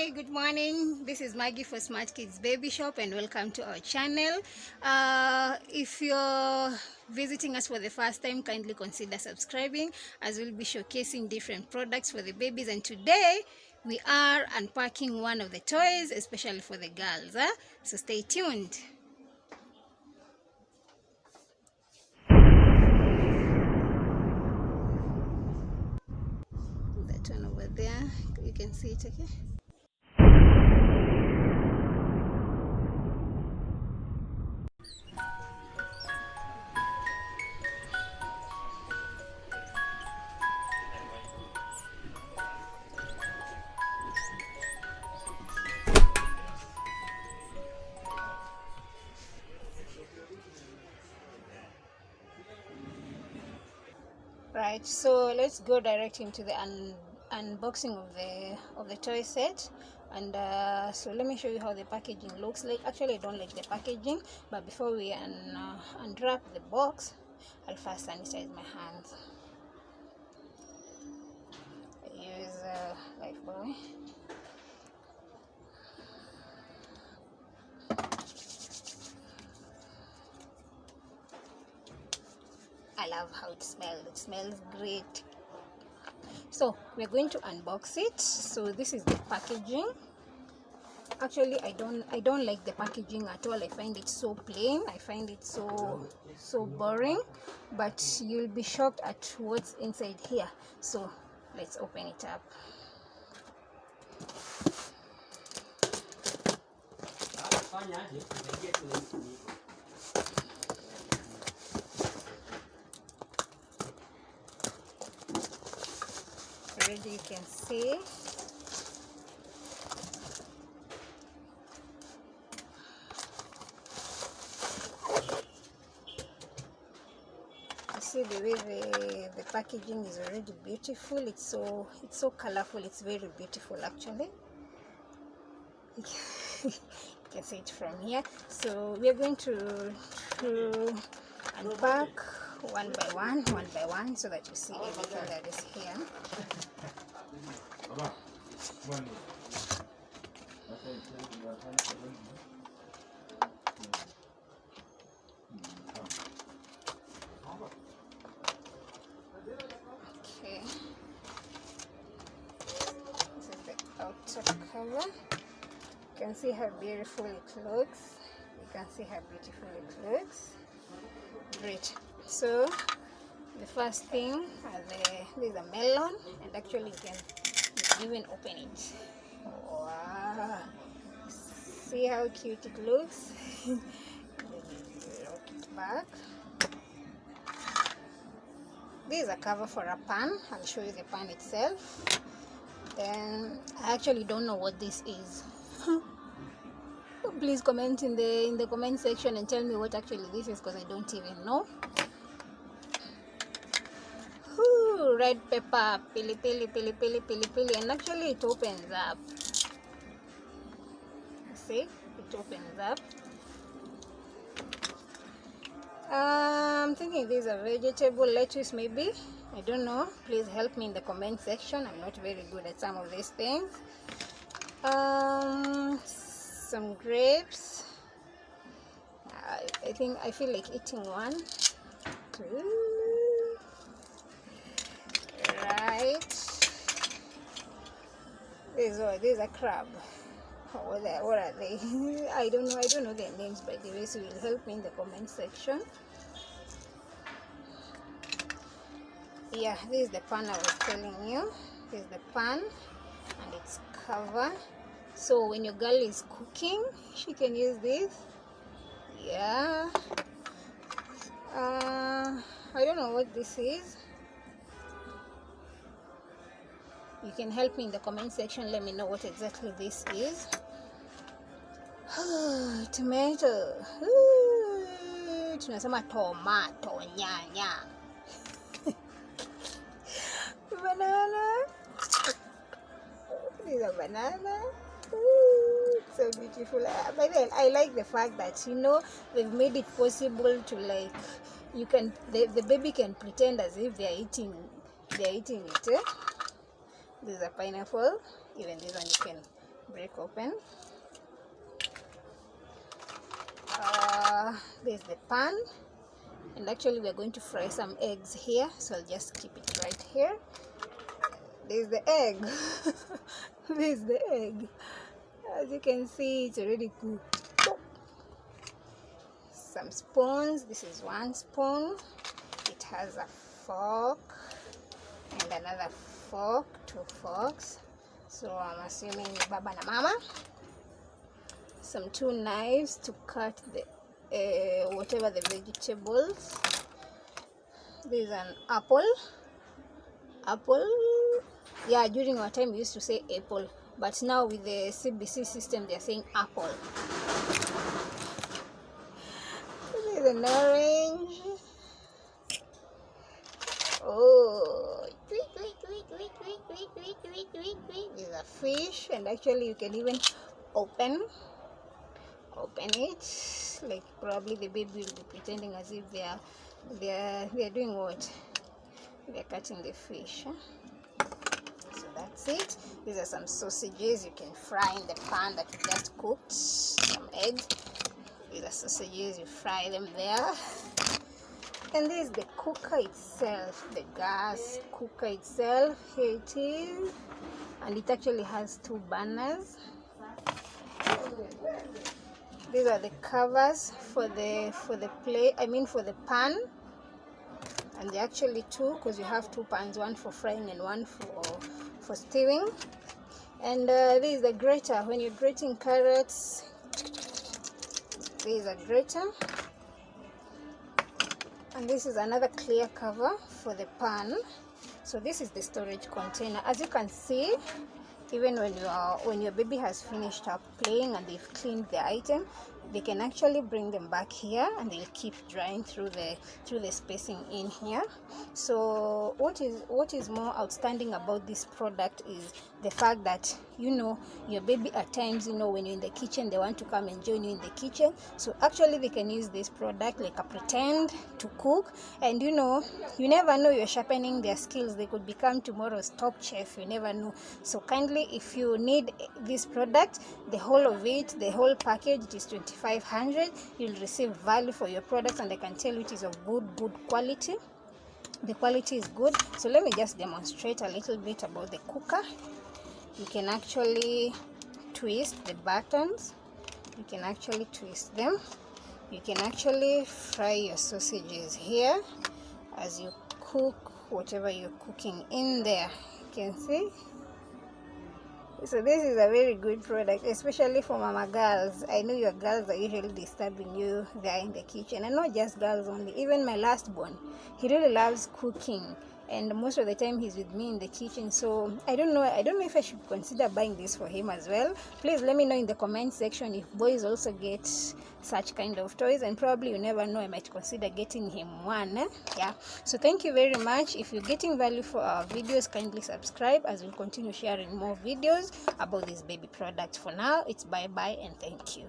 Hi, good morning. This is Maggie for Smart Kids Baby Shop and welcome to our channel. If you're visiting us for the first time, kindly consider subscribing as we'll be showcasing different products for the babies. And today we are unpacking one of the toys, especially for the girls. So stay tuned. That one over there, you can see it, okay? Right, so let's go direct into the unboxing of the toy set. And so let me show you how the packaging looks like. Actually, I don't like the packaging, but before we unwrap the box, I'll first sanitize my hands. I use Lifebuoy. I love how it smells. It smells great. So we're going to unbox it. So this is the packaging. Actually, I don't like the packaging at all. I find it so plain. I find it so boring, but you'll be shocked at what's inside here. So let's open it up. Already you can see the way the packaging is already beautiful. It's so colorful. It's very beautiful actually. You can see it from here. So we are going to unpack one by one so that you see everything that is here. Okay, this is the outer cover. You can see how beautiful it looks. You can see how beautiful it looks. Great. So the first thing, there's a melon, and actually you can even open it. Wow! See how cute it looks. Rock it back. This is a cover for a pan. I'll show you the pan itself. Then I actually don't know what this is. Please comment in the comment section and tell me what actually this is, because I don't even know. Ooh, red pepper, pili pili pili pili pili pili, and actually it opens up. See, it opens up. I'm thinking these are vegetable, lettuce maybe. I don't know. Please help me in the comment section. I'm not very good at some of these things. Some grapes. I feel like eating one. Right. There's a crab. What are they? I don't know their names, by the way, so you'll help me in the comment section. Yeah, this is the pan I was telling you. This is the pan and its cover. So when your girl is cooking, she can use this. Yeah. I don't know what this is. You can help me in the comment section. Let me know what exactly this is. Tomato. Tunasema tomato, nyanya. Banana. This is a banana. So beautiful. But then I like the fact that they've made it possible to, like, you can the baby can pretend as if they're eating it. There's a pineapple. Even this one you can break open. There's the pan, and actually we're going to fry some eggs here, so I'll just keep it right here. There's the egg. There's the egg. As you can see, it's already cooked. Some spoons. This is one spoon. It has a fork and another fork, 2 forks. So I'm assuming Baba and Mama. Some 2 knives to cut the whatever the vegetables. There's an apple. Yeah, during our time we used to say apple, but now with the CBC system they're saying apple. There's an orange. Oh, there's a fish, and actually you can even open it, like probably the baby will be pretending as if they're doing what? They're cutting the fish. So that's it. These are some sausages you can fry in the pan that we just cooked. Some eggs. These are sausages, you fry them there. And this is the cooker itself, the gas cooker itself. Here it is, and it actually has 2 burners. These are the covers for the plate, for the pan, and they're actually 2 because you have 2 pans, one for frying and one for stewing. And this is the grater. When you're grating carrots, there is a grater. And this is another clear cover for the pan. So this is the storage container. As you can see, even when your baby has finished up playing and they've cleaned the item, they can actually bring them back here and they'll keep drying through the spacing in here. So what is more outstanding about this product is the fact that your baby at times, when you're in the kitchen, they want to come and join you in the kitchen. So actually they can use this product like a pretend to cook, and you never know, you're sharpening their skills. They could become tomorrow's top chef, you never know. So kindly, if you need this product, the whole of it, the whole package, it is 2,500. You'll receive value for your products, and I can tell you it is of good quality. The quality is good. So let me just demonstrate a little bit about the cooker. You can actually twist the buttons. You can actually twist them. You can actually fry your sausages here as you cook whatever you're cooking in there. You can see. So this is a very good product, especially for mama girls. I know your girls are usually disturbing you there in the kitchen, and not just girls only. Even my last born, he really loves cooking, and most of the time he's with me in the kitchen. So I don't know if I should consider buying this for him as well. Please let me know in the comment section if boys also get such kind of toys, and probably, you never know, I might consider getting him one. Yeah, so thank you very much. If you're getting value for our videos, kindly subscribe, as we'll continue sharing more videos about this baby product. For now, it's bye bye and thank you.